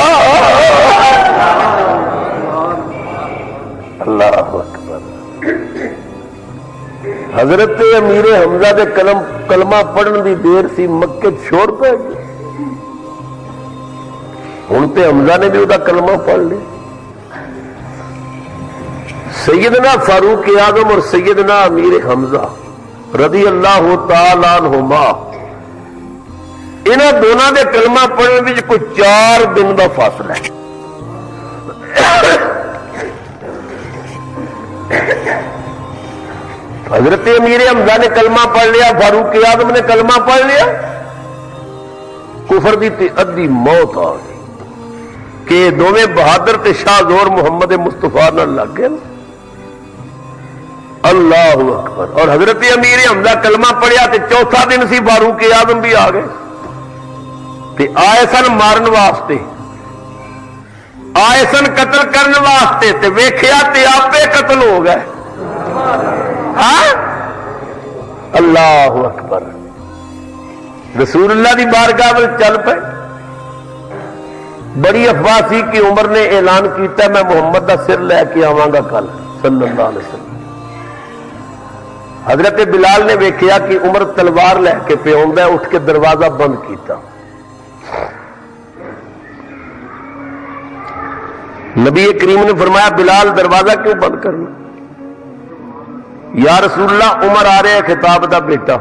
اللہ اکبر. حضرت امیر حمزہ دے کلمہ پڑھن دی دیر سی مکے چھوڑ پہ گئی. ہوں تو حمزہ نے بھی وہ کلمہ پڑھ لیا. سیدنا فاروق اعظم اور سیدنا امیر حمزہ رضی اللہ تعالی عنہما انہاں دونوں دے کلمہ پڑھنے میں کوئی 4 دن کا فاصلہ ہے. حضرت امیر حمزہ نے کلمہ پڑھ لیا, فاروق اعظم نے کلمہ پڑھ لیا, کفر دی ادھی موت آ گئی کہ دونوں بہادر تے شاہ زور محمد مصطفیٰ نہ لگ گئے. اللہ اکبر. اور حضرت امیر حمزہ کلمہ پڑھیا تے چوتھا دن سی فاروق اعظم بھی آ گئے تے آئے سن مارن واسطے, آئے سن قتل کرن واسطے تے ویکھیا تے آپے قتل ہو گئے. ہاں اللہ اکبر. رسول اللہ دی بارگاہ وچ چل پے. بڑی افواہ سی کہ عمر نے اعلان کیتا میں محمد دا سر لے کے آواں گا کل صلی اللہ علیہ وسلم. حضرت بلال نے ویکھیا کہ عمر تلوار لے کے پہ آندا ہے, اٹھ کے دروازہ بند کیتا. نبی کریم نے فرمایا بلال دروازہ کیوں بند کرنا؟ یا رسول اللہ عمر آ رہے ہیں خطاب دا بیٹا.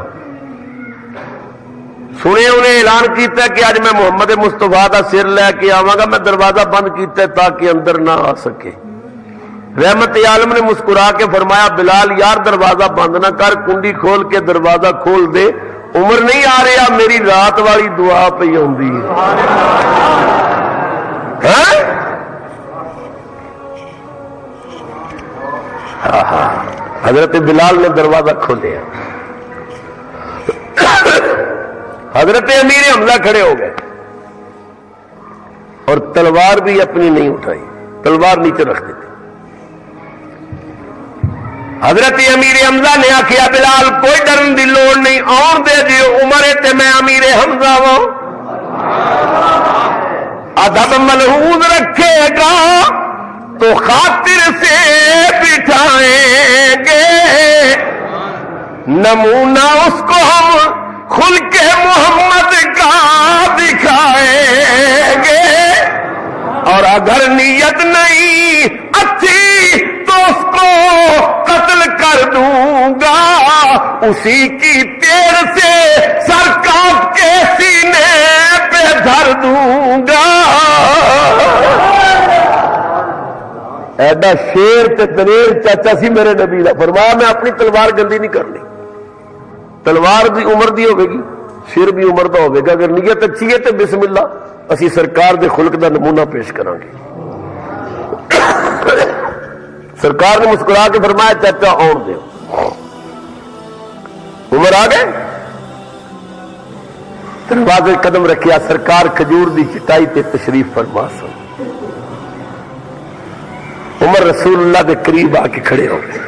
سنے انہیں اعلان کیتا کہ آج میں محمد مصطفیٰ دا سر لے کے آواں گا, میں دروازہ بند کیتا تاکہ اندر نہ آ سکے. رحمت عالم نے مسکرا کے فرمایا بلال یار دروازہ بند نہ کر, کنڈی کھول کے دروازہ کھول دے, عمر نہیں آ رہا, میری رات والی دعا پہ آندی ہے. حضرت بلال نے دروازہ کھولیا. حضرت امیر حمزہ کھڑے ہو گئے اور تلوار بھی اپنی نہیں اٹھائی, تلوار نیچے رکھ دیتی. حضرت امیر حمزہ نے آخیا بلال کوئی ڈرن دی لوڑ نہیں, آن دے جی عمر تے میں امیر حمزہ ہوں. ادب ملحوظ رکھے گا تو خاطر سے بٹھائیں گے, نمونہ اس کو ہم کھل کے محمد کا دکھائیں گے. اور اگر نیت نہیں اچھی تو اس کو قتل کر دوں گا, اسی کی تیر سے سر کاٹ کے سینے پہ دھر دوں گا. ایڈا شیر تے دلیر چاچا سی میرے نبی دا, فرمایا میں اپنی تلوار گندی نہیں کرنی. تلوار دی عمر دی ہوے گی, سر بھی عمر دا ہوے گا. اگر نیت اچھی ہے تو بسم اللہ اسی سرکار دے خلق دا نمونہ پیش کریں گے. سرکار نے مسکرا کے فرمایا چاچا آن دے. عمر آ گئے, دروازے قدم رکھیا, سرکار کھجور دی چٹائی تے تشریف فرما سن. عمر رسول اللہ دے قریب آ کے کھڑے ہو گئے.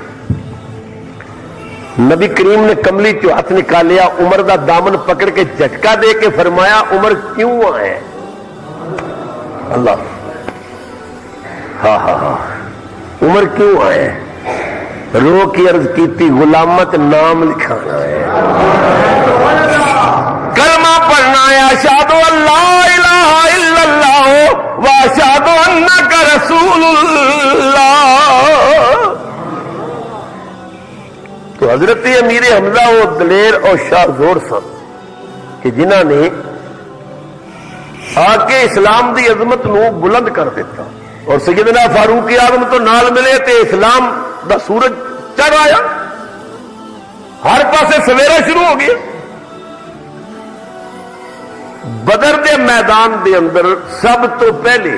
نبی کریم نے کملی چو ہاتھ نکالیا, عمر دا دامن پکڑ کے جھٹکا دے کے فرمایا عمر کیوں آئے؟ اللہ ہاں ہاں ہاں عمر کیوں آئے؟ رو کی عرض کی تھی غلامت نام لکھانا ہے, کلمہ پڑھنا ہے, اشہدو اللہ الہ الا اللہ واشہدو انک رسول اللہ. تو حضرت امیر حمزہ وہ دلیر اور شاہ زور سن کہ جنہوں نے آ کے اسلام دی عظمت نو بلند کر دیتا, اور سیدنا فاروق اعظم تو نال ملے تے اسلام دا سورج چڑھ آیا, ہر پاسے سویرا شروع ہو گیا. بدر دے میدان دے اندر سب تو پہلے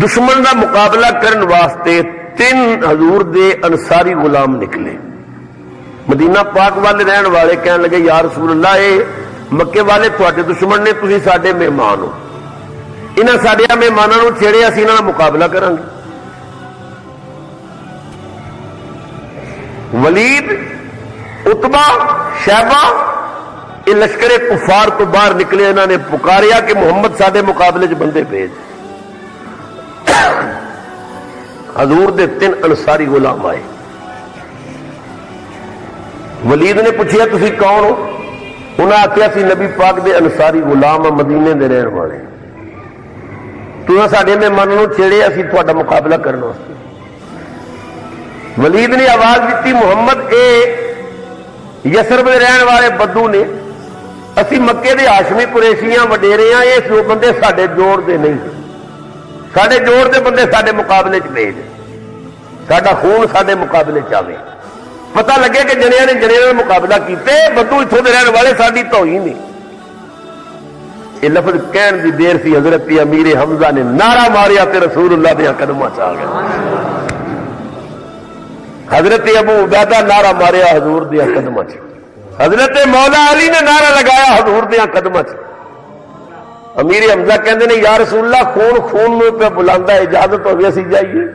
دشمن دا مقابلہ کرن واسطے 3 حضور دے انصاری غلام نکلے. مدینہ پاک والے رہن والے کہنے لگے یا رسول اللہ, مکے والے تھوڑے دشمن نے, تسی ساڈے مہمان ہو, انہاں ساڈے مہمانوں نوں چھیڑے, اسی انہاں نال مقابلہ کریں گے. ولید, اتبا, شیبہ یہ لشکر کفار تو باہر نکلے, انہوں نے پکاریا کہ محمد ساڈے مقابلے چ بندے بھیج. حضور دے 3 انصاری غلام آئے. ولید نے پوچھا تسی کون ہو؟ انہوں نے آخیا سی نبی پاک دے انصاری غلام مدینے دے رہن والے, تو ساڈے مہمانوں چھیڑے, اسی تھوڑا مقابلہ کرنے واسطے. ولید نے آواز دیتی محمد اے یسرب دے رہن والے بدو نے, اسی مکے دے ہاشمی قریشیاں وڈیرے ہاں, یہ جو بندے ساڈے جوڑ دے نہیں, ساڈے جوڑ دے بندے ساڈے مقابلے چ بھیج, ساڈا خون ساڈے مقابلے چ آوے. پتہ لگے کہ جنیاں نے جنیاں نال مقابلہ کیتے, بدو اتوں دے رہن والے ساڈی توہین نہیں. یہ لفظ کہن دی دیر سی, حضرت امیر حمزہ نے نعرہ ماریا تے رسول اللہ دے قدماں چ آ گیا. حضرت ابو عبیدہ نعرہ ماریا حضور دے قدماں چ, حضرت مولا علی نے نعرہ لگایا حضور دے قدماں چ. امیر حمزہ کہندے نے یا رسول اللہ خون خون میں پہ بلاندا ہے, اجازت ہو گئی اسی جائیے.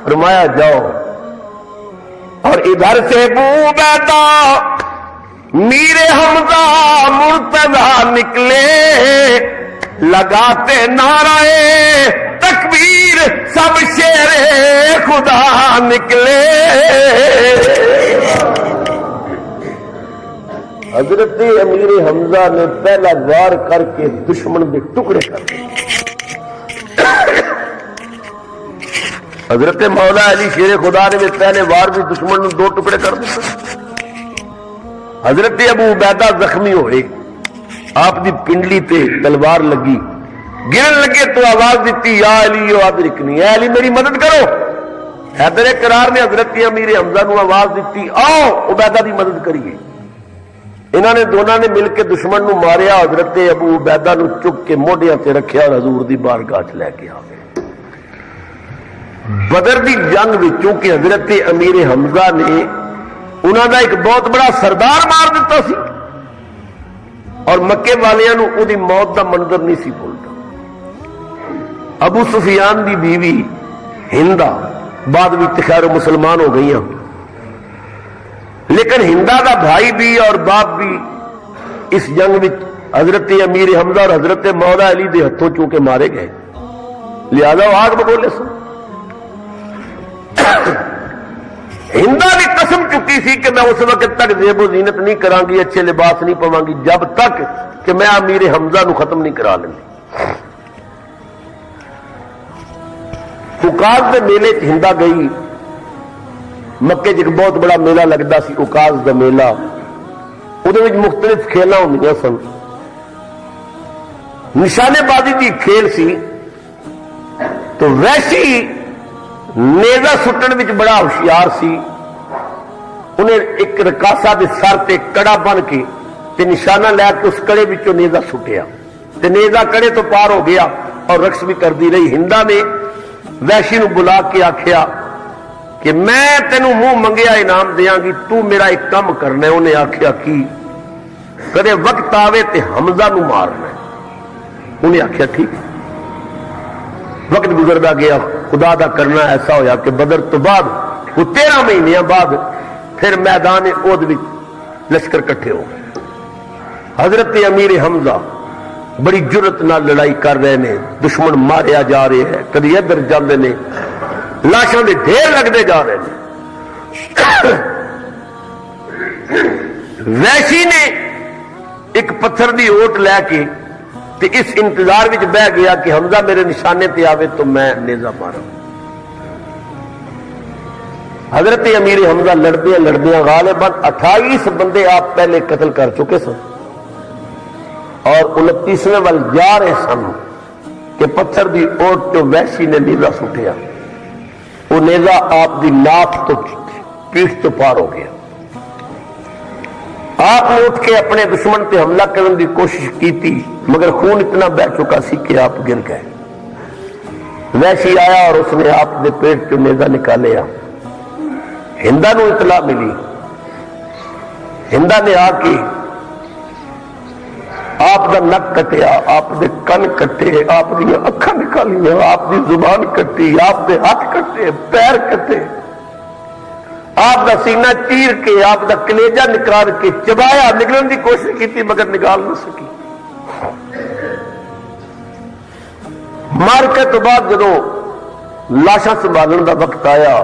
فرمایا جاؤ. اور ادھر سے ابو عبیدہ میر حمزہ مرتضی نکلے, لگاتے نعرہ تکبیر, سب شیر خدا نکلے. حضرت امیر حمزہ نے پہلا وار کر کے دشمن کے ٹکڑے کر دیے. حضرت مولا علی شیر خدا نے پہلے وار بھی دشمن نے 2 ٹکڑے کر دیے. حضرت ابو عبیدہ زخمی ہوئے, آپ دی پنڈلی تے تلوار لگی, گرن لگے تو آواز دیتی یا علی ادرکنی, اے علی میری مدد کرو. حیدر کرار نے حضرت امیر حمزہ نو آواز دیتی آؤ عبیدہ دی مدد کریے. انہوں نے دونوں نے مل کے دشمن نو ماریا. حضرت ابو عبیدہ نو چک کے موڈیاں تے رکھیا اور حضور دی بارگاہ چ لے کے آ گئے. بدر دی جنگ وچوں کہ حضرت امیر حمزہ نے انہوں دا ایک بہت بڑا سردار مار دیتا سی, اور مکے والیاں نو او دی موت دا منظر نہیں سی بھولتا. ابو سفیان دی بیوی ہندا بعد بھی خیر مسلمان ہو گئی ہیں, لیکن ہندا دا بھائی بھی اور باپ بھی اس جنگ میں حضرت امیر حمزہ اور حضرت مولا علی دے ہتھوں چونکہ مارے گئے, لہذا وہ آگ بگولے سن. ہندا بھی قسم چکی سی کہ میں اس وقت تک زیب و زینت نہیں کراں گی, اچھے لباس نہیں پواں گی, جب تک کہ میں امیر حمزہ نو ختم نہیں کرا لوں. اوکاز دے میلے چ ہندا گئی. مکے چ ایک بہت بڑا میلہ لگتا سی اوکاز دا میلہ, وہ مختلف کھیلاں ہوندیاں سن. نشانے بازی دی کھیل سی, تو ویسی نیزا سٹن وچ بڑا ہوشیار سی. انہیں ایک رکاسا دے سر تے کڑا بن کے تے نشانہ لے کے اس کڑے وچوں نیزا سٹیا, تے نیزا کڑے تو پار ہو گیا اور رقص بھی کردی رہی. ہندا نے ویشی نو بلا کے آخیا کہ میں تینوں منہ منگیا انعام دیاں گی, تو میرا ایک کام کرنا ہے. انہیں آخیا کی؟ کدے وقت آوے تے حمزہ نو مارنا ہے. انہیں آخیا ٹھیک ہے. وقت گزرتا گیا, خدا دا کرنا ایسا ہویا کہ بدر تو بعد وہ 13 مہینے بعد پھر میدان احد وچ لشکر کٹھے ہو گئے. حضرت امیر حمزہ بڑی جرت نال لڑائی کر رہے ہیں, دشمن ماریا جا رہے ہیں, کدی ادھر جاندے نے, لاشاں دے ڈھیر لگتے جا رہے ہیں. ویشی نے ایک پتھر دی اوٹ لے کے تے اس انتظار وچ بہ گیا کہ حمزہ میرے نشانے تے آوے تو میں نیزہ مارا. حضرت امیر حمزہ لڑدیاں لڑدیاں غالباً 28 بندے آپ پہلے قتل کر چکے سن, اور 29ویں وال جا رہے سن کہ پتھر دی اوٹ تو ویشی نے نیزہ سٹیا. وہ نیزہ آپ دی ناف تو پیٹھ تو پار ہو گیا. آپ نے اٹھ کے اپنے دشمن پہ حملہ کرنے کی کوشش کی تھی, مگر خون اتنا بہ چکا سی کہ آپ گر گئے. ویشی آیا اور اس نے آپ کے پیٹ چ نیزہ نکالیا. ہندا نو اطلاع ملی. ہندا نے آ کے آپ دا نک کٹیا، آپ دے کن کٹے، آپ دی اکھاں نکالیاں، آپ دی زبان کٹی، آپ دے ہاتھ کٹے، پیر کٹے، آپ دا سینہ چیر کے، آپ دا کلیجہ نکال کے چبایا، نکلن دی کوشش کی مگر نکال نہ سکی۔ مار کے تو بعد جدو لاشاں سنبھالن دا وقت آیا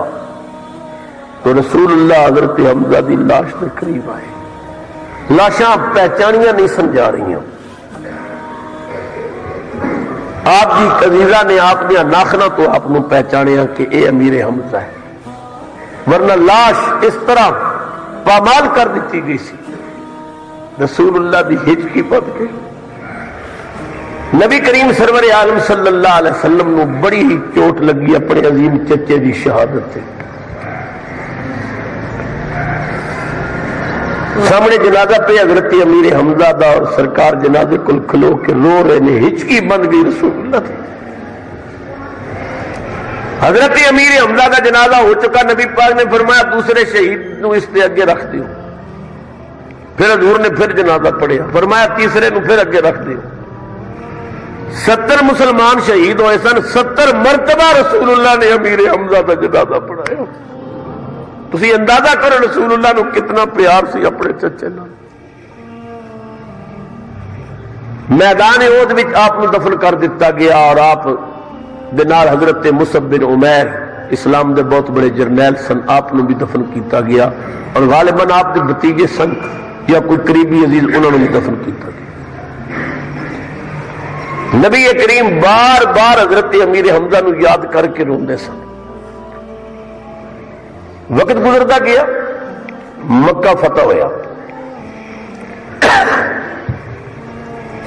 تو رسول اللہ حضرت حمزہ دی لاش کے قریب آئے۔ لاشاں پہچانیاں نہیں سمجھا رہی ہیں۔ آپ کی عزیزہ نے آپ نے ناخنا تو آپ نے پہچانیا کہ اے امیر حمزہ ہے، ورنہ لاش اس طرح پامال کر دیتی گئی سی۔ رسول اللہ دی ہچکی پت کے نبی کریم سرور عالم صلی اللہ علیہ وسلم نو بڑی ہی چوٹ لگی اپنے عظیم چچے دی شہادت سے۔ سامنے جنازہ پہ حضرت امیر حمزہ دا اور سرکار جنازے کل کھلو کے رو رہے نے، ہچکی بند گئی رسول اللہ تھی۔ حضرت امیر حمزہ کا جنازہ ہو چکا، نبی پاک نے فرمایا دوسرے شہید نو اس پہ اگے رکھ دیو۔ پھر حضور نے پھر جنازہ پڑھیا، فرمایا تیسرے نو پھر اگے رکھ دیو۔ 70 مسلمان شہید ہوئے سن، 70 مرتبہ رسول اللہ نے امیر حمزہ کا جنازہ پڑھایا۔ تسی اندازہ کرو رسول اللہ نو کتنا پیار سی اپنے چچے نال۔ میدان احد وچ آپ نو دفن کر دیتا گیا اور آپ دے نال حضرت مصعب بن عمیر اسلام دے بہت بڑے جرنیل سن، آپ نو بھی دفن کیتا گیا، اور غالباً آپ دے بھتیجے سن یا کوئی قریبی عزیز انہوں نے بھی دفن کیتا گیا۔ نبی کریم بار بار حضرت امیر حمزہ نو یاد کر کے روندے سن۔ وقت گزرتا گیا، مکہ فتح ہویا۔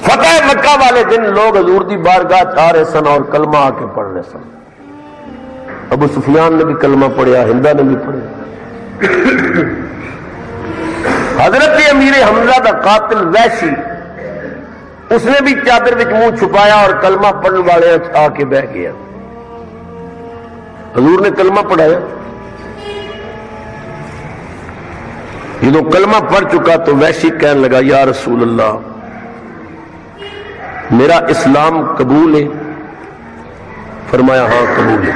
فتح مکہ والے دن لوگ حضور دی بارگاہ آ رہے سن اور کلمہ آ کے پڑھ رہے سن۔ ابو سفیان نے بھی کلمہ پڑھیا، ہندا نے بھی پڑھیا۔ حضرت امیر حمزہ دا قاتل وحشی اس نے بھی چادر وچ منہ چھپایا اور کلمہ پڑھنے والے آ کے بہ گیا۔ حضور نے کلمہ پڑھایا، جدو کلمہ پڑھ چکا تو وحشی کہنے لگا یا رسول اللہ میرا اسلام قبول ہے؟ فرمایا ہاں قبول ہے۔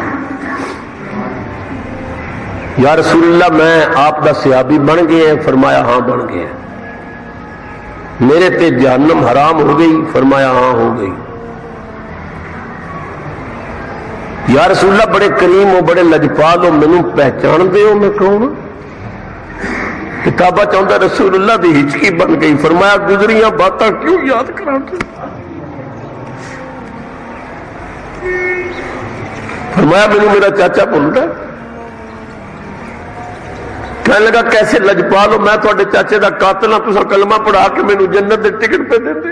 یا رسول اللہ میں آپ دا صحابی بن گئے ہیں؟ فرمایا ہاں بن گئے ہیں۔ میرے تے جہنم حرام ہو گئی؟ فرمایا ہاں ہو گئی۔ یا رسول اللہ بڑے کریم ہو، بڑے لجپال ہو، مینو پہچان دے ہو میں کون؟ کتابہ چاہتا رسول اللہ دی ہچکی بن گئی۔ فرمایا گزریاں باتاں کیوں یاد کراتے؟ فرمایا مینو میرا چاچا بھولتا ہے۔ کہنے لگا کیسے لجپال ہو، میں تھوڑے چاچے دا قاتل ہاں، تساں کلمہ پڑھا کے مینو جنت دے ٹکٹ پہ دے دے۔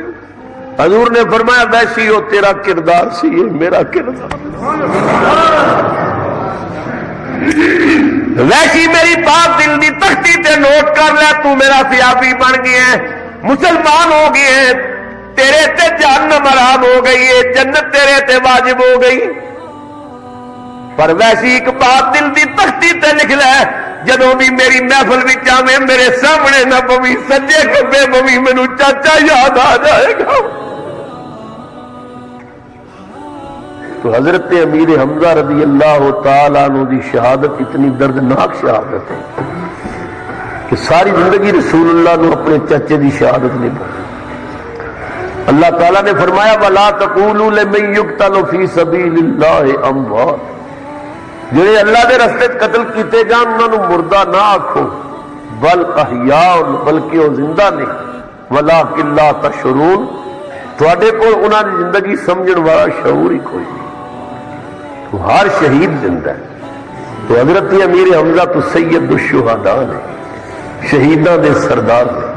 حضور نے فرمایا ویسی ہو تیرا کردار سی، یہ میرا کردار۔ ویسی میری بات دل دی تختی تے نوٹ کر لے، تو میرا صحابی بن گیا ہے، مسلمان ہو گئے ہیں، تیرے تے جہنم حرام ہو گئی ہے، جنت تیرے تے واجب ہو گئی۔ پر ویسی ایک بات دل دی تختی تے لکھ لے، جدوں بھی میری محفل وچ آویں میرے سامنے نہ پوی، سجے کھبے پوی، مینوں چاچا یاد آ جائے گا۔ تو حضرت امیر حمزہ رضی اللہ تعالیٰ عنہ دی شہادت اتنی دردناک شہادت ہے کہ ساری زندگی رسول اللہ نے اپنے چچے دی شہادت نہیں پڑھی۔ اللہ تعالیٰ نے فرمایا وَلَا تَقُولُوا لِمَن يُقْتَلُ فِي سَبِيلِ اللَّهِ أَمْوَاتٌ، جنہیں اللہ دے رستے قتل کیتے جان انہوں نے مردہ نہ آکھو، بل احیاء، بلکہ وہ زندہ نہیں، وَلَٰكِن لَا تَشْعُرُونَ، تھوڑے کو انہوں نے زندگی سمجھن والا شعور ہی کوئی نہیں۔ تو ہر شہید زندہ ہے۔ تو حضرت امیر حمزہ تو سید الشہداء نے، شہیداں دے سردار نے۔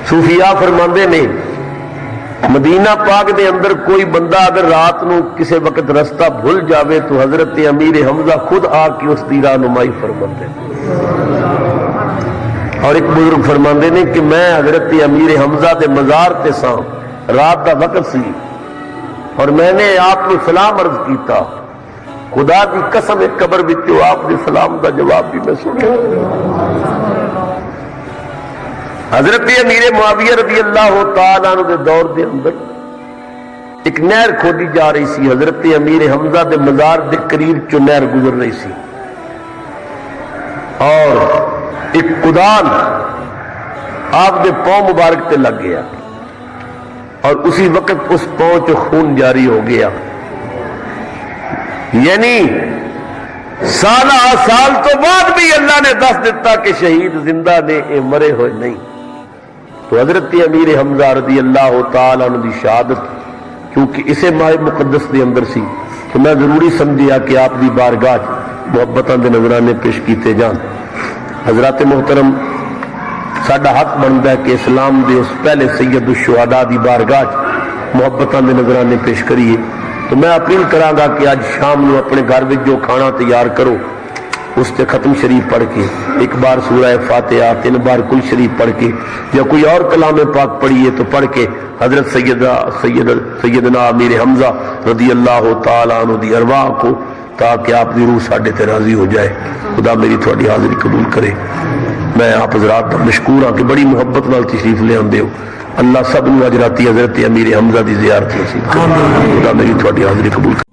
صوفیاء فرماندے نے مدینہ پاک دے اندر کوئی بندہ اگر رات نو کسی وقت رستہ بھول جاوے تو حضرت امیر حمزہ خود آ کے اس دی رہنمائی فرماندے ہیں۔ اور ایک بزرگ فرماندے نے کہ میں حضرت امیر حمزہ دے مزار تے ساں، رات دا وقت سی اور میں نے آپ نے سلام عرض کیتا، خدا کی قسم ایک قبر وچوں آپ نے سلام دا جواب بھی میں سنیا۔ حضرت امیر معاویہ رضی اللہ تعالیٰ عنہ دے دور دے اندر ایک نہر کھودی جا رہی سی. حضرت امیر حمزہ دے مزار دے قریب چو نہر گزر رہی سی اور ایک قدان آپ دے پاؤں مبارک تے لگ گیا اور اسی وقت اس پاؤں چو خون جاری ہو گیا. یعنی سالہ سال تو بعد بھی اللہ نے دس دیتا کہ شہید زندہ نے اے مرے ہوئے نہیں. تو حضرت امیر حمزہ رضی اللہ تعالیٰ عنہ دی شہادت کیونکہ اسے ماہ مقدس دے اندر سی تو میں ضروری سمجھیا کہ آپ دی بارگاہ محبتاں دے نظرانے پیش کیتے جان. حضرات محترم ساڈا حق بنتا ہے کہ اسلام دے اس پہلے سید الشہداء دی بارگاہ محبتاں دے نظرانے پیش کریے. تو میں اپیل کراں گا کہ آج شام نو اپنے گھر وچ جو کھانا تیار کرو اس تے ختم شریف پڑھ کے ایک بار سورہ فاتحہ 3 بار کل شریف پڑھ کے یا کوئی اور کلام پاک پڑھیے تو پڑھ کے حضرت سیدنا امیر حمزہ رضی اللہ تعالیٰ عنہ دی ارواح کو تاکہ آپ کی روح ساڈے تے راضی ہو جائے. خدا میری تھوڑی حاضری قبول کرے. میں آپ حضرات کا مشکور ہاں کہ بڑی محبت نال تشریف لے آندے ہو. اللہ سب نو اجراتی حضرت امیر حمزہ دی زیارت نصیب کرے. خدا میری تھوڑی حاضری قبول کرے.